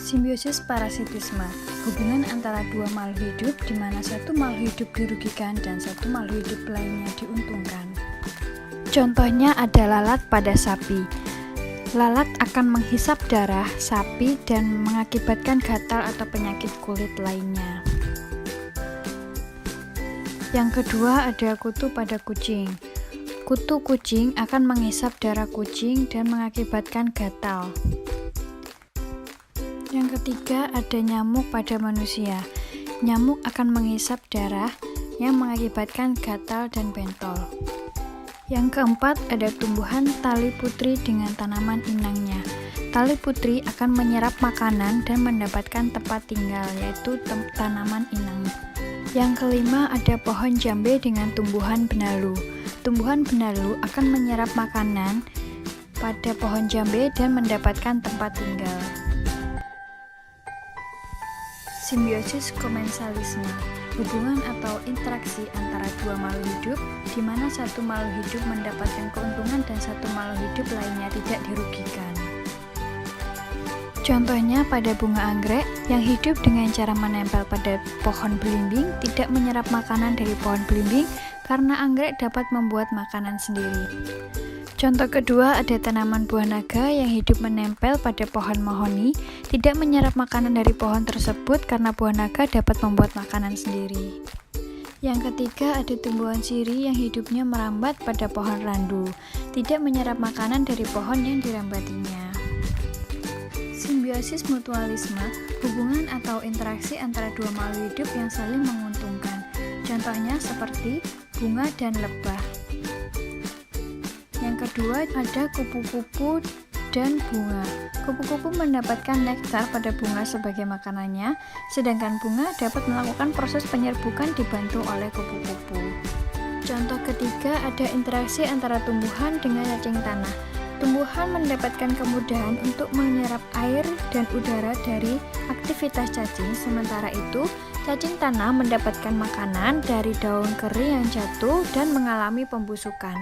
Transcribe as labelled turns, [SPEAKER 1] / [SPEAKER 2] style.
[SPEAKER 1] Simbiosis parasitisme, hubungan antara dua makhluk hidup di mana satu makhluk hidup dirugikan dan satu makhluk hidup lainnya diuntungkan. Contohnya ada lalat pada sapi. Lalat akan menghisap darah sapi dan mengakibatkan gatal atau penyakit kulit lainnya. Yang kedua ada kutu pada kucing. Kutu kucing akan menghisap darah kucing dan mengakibatkan gatal. Yang ketiga ada nyamuk pada manusia. Nyamuk akan menghisap darah yang mengakibatkan gatal dan bentol. Yang keempat ada tumbuhan tali putri dengan tanaman inangnya. Tali putri akan menyerap makanan dan mendapatkan tempat tinggal, yaitu tanaman inang. Yang kelima ada pohon jambe dengan tumbuhan benalu. Tumbuhan benalu akan menyerap makanan pada pohon jambe dan mendapatkan tempat tinggal. Simbiosis komensalisme, hubungan atau interaksi antara dua makhluk hidup di mana satu makhluk hidup mendapatkan keuntungan dan satu makhluk hidup lainnya tidak dirugikan. Contohnya pada bunga anggrek yang hidup dengan cara menempel pada pohon belimbing tidak menyerap makanan dari pohon belimbing karena anggrek dapat membuat makanan sendiri. Contoh kedua ada tanaman buah naga yang hidup menempel pada pohon mahoni, tidak menyerap makanan dari pohon tersebut karena buah naga dapat membuat makanan sendiri. Yang ketiga ada tumbuhan siri yang hidupnya merambat pada pohon randu, tidak menyerap makanan dari pohon yang dirambatinya. Simbiosis mutualisme, hubungan atau interaksi antara dua makhluk hidup yang saling menguntungkan. Contohnya seperti bunga dan lebah. Yang kedua ada kupu-kupu dan bunga. Kupu-kupu mendapatkan nektar pada bunga sebagai makanannya, sedangkan bunga dapat melakukan proses penyerbukan dibantu oleh kupu-kupu. Contoh ketiga ada interaksi antara tumbuhan dengan cacing tanah. Tumbuhan mendapatkan kemudahan untuk menyerap air dan udara dari aktivitas cacing, sementara itu cacing tanah mendapatkan makanan dari daun kering yang jatuh dan mengalami pembusukan.